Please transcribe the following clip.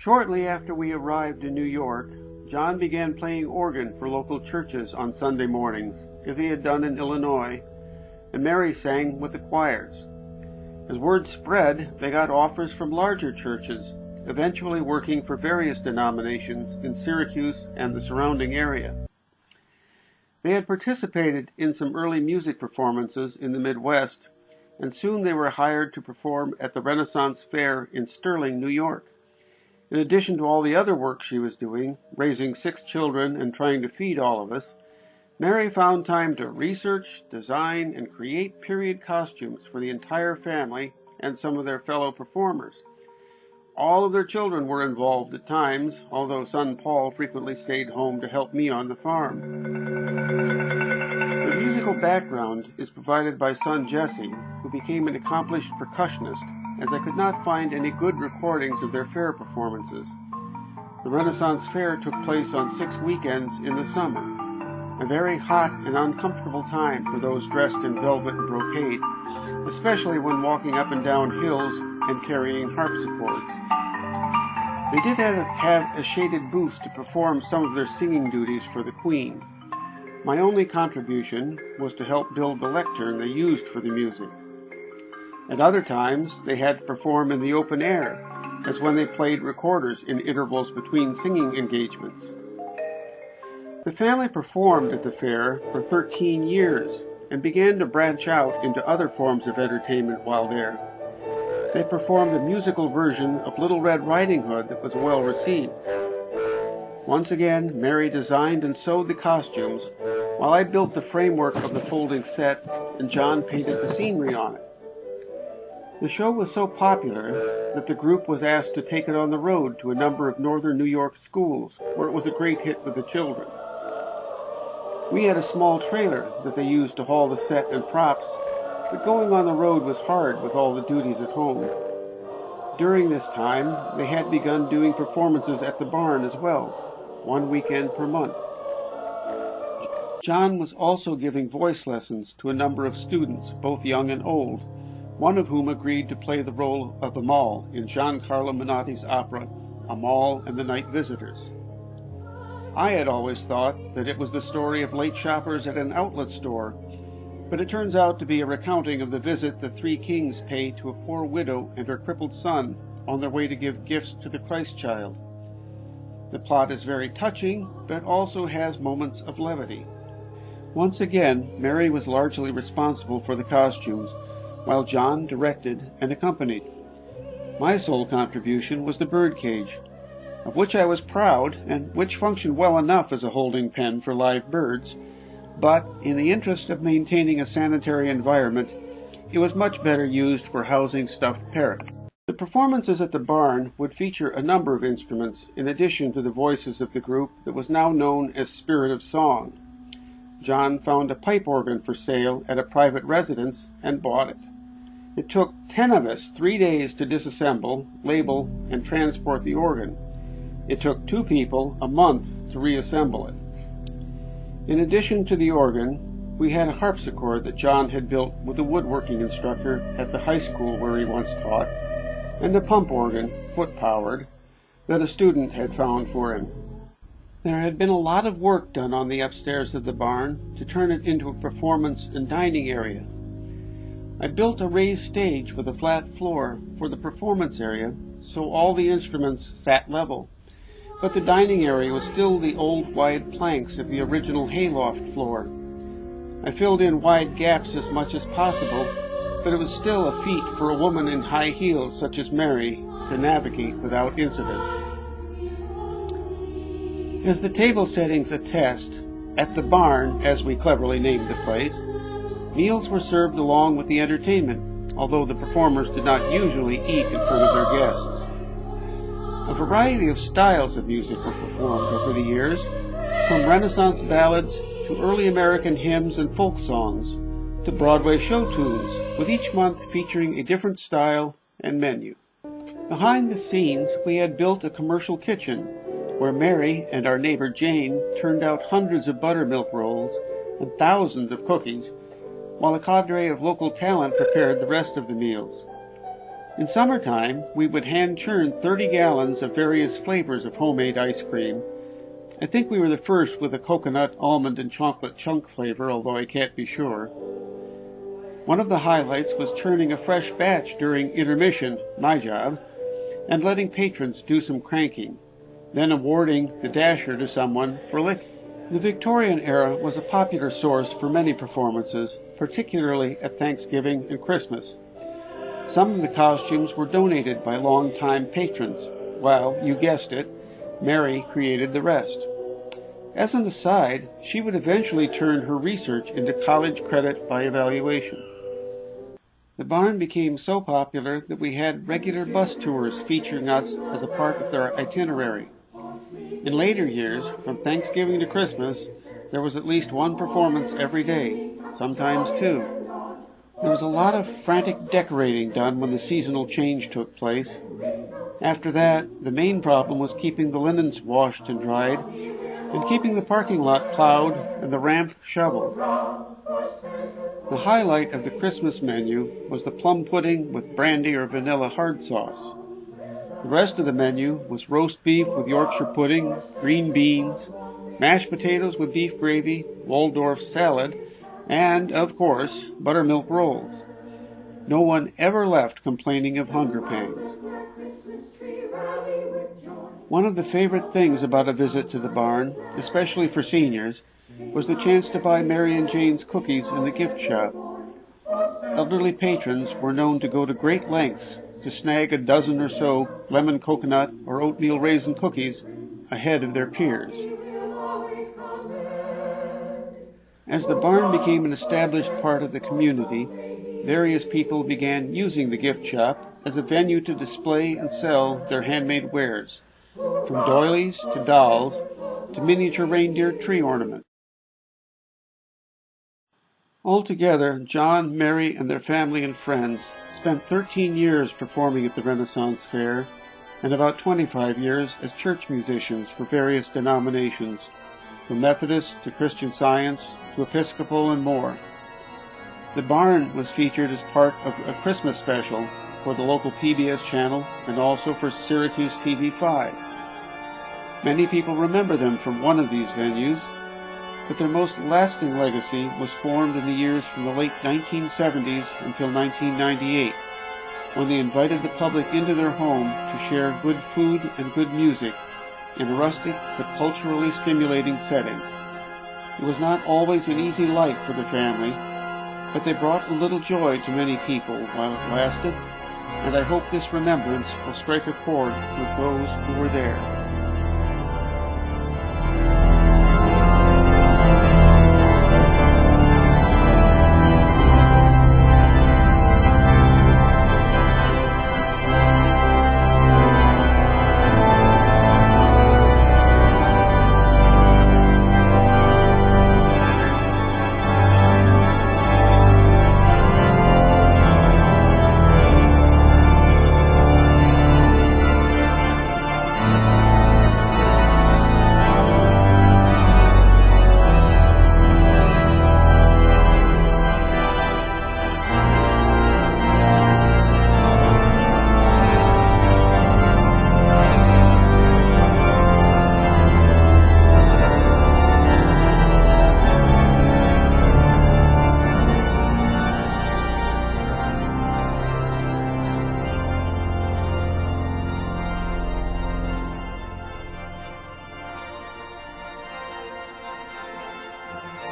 Shortly after we arrived in New York, John began playing organ for local churches on Sunday mornings, as he had done in Illinois, and Mary sang with the choirs. As word spread, they got offers from larger churches, eventually working for various denominations in Syracuse and the surrounding area. They had participated in some early music performances in the Midwest, and soon they were hired to perform at the Renaissance Fair in Sterling, New York. In addition to all the other work she was doing, raising 6 children and trying to feed all of us, Mary found time to research, design, and create period costumes for the entire family and some of their fellow performers. All of their children were involved at times, although son Paul frequently stayed home to help me on the farm. The musical background is provided by son Jesse, who became an accomplished percussionist, as I could not find any good recordings of their fair performances. The Renaissance Fair took place on 6 weekends in the summer, a very hot and uncomfortable time for those dressed in velvet and brocade, especially when walking up and down hills and carrying harpsichords. They did have a shaded booth to perform some of their singing duties for the Queen. My only contribution was to help build the lectern they used for the music. At other times, they had to perform in the open air, as when they played recorders in intervals between singing engagements. The family performed at the fair for 13 years and began to branch out into other forms of entertainment while there. They performed a musical version of Little Red Riding Hood that was well received. Once again, Mary designed and sewed the costumes, while I built the framework of the folding set and John painted the scenery on it. The show was so popular that the group was asked to take it on the road to a number of northern New York schools, where it was a great hit with the children. We had a small trailer that they used to haul the set and props, but going on the road was hard with all the duties at home. During this time, they had begun doing performances at the barn as well, 1 weekend per month. John was also giving voice lessons to a number of students, both young and old, one of whom agreed to play the role of Amal in Giancarlo Menotti's opera, Amal and the Night Visitors. I had always thought that it was the story of late shoppers at an outlet store, but it turns out to be a recounting of the visit the 3 kings paid to a poor widow and her crippled son on their way to give gifts to the Christ child. The plot is very touching, but also has moments of levity. Once again, Mary was largely responsible for the costumes, while John directed and accompanied. My sole contribution was the birdcage, of which I was proud and which functioned well enough as a holding pen for live birds, but in the interest of maintaining a sanitary environment, it was much better used for housing stuffed parrots. The performances at the barn would feature a number of instruments in addition to the voices of the group that was now known as Spirit of Song. John found a pipe organ for sale at a private residence and bought it. It took 10 of us 3 days to disassemble, label, and transport the organ. It took 2 people a month to reassemble it. In addition to the organ, we had a harpsichord that John had built with a woodworking instructor at the high school where he once taught, and a pump organ, foot-powered, that a student had found for him. There had been a lot of work done on the upstairs of the barn to turn it into a performance and dining area. I built a raised stage with a flat floor for the performance area, so all the instruments sat level, but the dining area was still the old wide planks of the original hayloft floor. I filled in wide gaps as much as possible, but it was still a feat for a woman in high heels such as Mary to navigate without incident. As the table settings attest, at the barn, as we cleverly named the place, meals were served along with the entertainment, although the performers did not usually eat in front of their guests. A variety of styles of music were performed over the years, from Renaissance ballads to early American hymns and folk songs, to Broadway show tunes, with each month featuring a different style and menu. Behind the scenes, we had built a commercial kitchen, where Mary and our neighbor Jane turned out hundreds of buttermilk rolls and thousands of cookies, while a cadre of local talent prepared the rest of the meals. In summertime, we would hand churn 30 gallons of various flavors of homemade ice cream. I think we were the first with a coconut, almond, and chocolate chunk flavor, although I can't be sure. One of the highlights was churning a fresh batch during intermission, my job, and letting patrons do some cranking, then awarding the dasher to someone for licking. The Victorian era was a popular source for many performances, particularly at Thanksgiving and Christmas. Some of the costumes were donated by long-time patrons, while, you guessed it, Mary created the rest. As an aside, she would eventually turn her research into college credit by evaluation. The barn became so popular that we had regular bus tours featuring us as a part of their itinerary. In later years, from Thanksgiving to Christmas, there was at least one performance every day, sometimes two. There was a lot of frantic decorating done when the seasonal change took place. After that, the main problem was keeping the linens washed and dried, and keeping the parking lot plowed and the ramp shoveled. The highlight of the Christmas menu was the plum pudding with brandy or vanilla hard sauce. The rest of the menu was roast beef with Yorkshire pudding, green beans, mashed potatoes with beef gravy, Waldorf salad, and, of course, buttermilk rolls. No one ever left complaining of hunger pangs. One of the favorite things about a visit to the barn, especially for seniors, was the chance to buy Mary and Jane's cookies in the gift shop. Elderly patrons were known to go to great lengths to snag a dozen or so lemon coconut or oatmeal raisin cookies ahead of their peers. As the barn became an established part of the community, various people began using the gift shop as a venue to display and sell their handmade wares, from doilies to dolls to miniature reindeer tree ornaments. Altogether, John, Mary, and their family and friends spent 13 years performing at the Renaissance Fair and about 25 years as church musicians for various denominations, from Methodist to Christian Science to Episcopal and more. The barn was featured as part of a Christmas special for the local PBS channel and also for Syracuse TV5. Many people remember them from one of these venues, but their most lasting legacy was formed in the years from the late 1970s until 1998, when they invited the public into their home to share good food and good music in a rustic but culturally stimulating setting. It was not always an easy life for the family, but they brought a little joy to many people while it lasted, and I hope this remembrance will strike a chord with those who were there.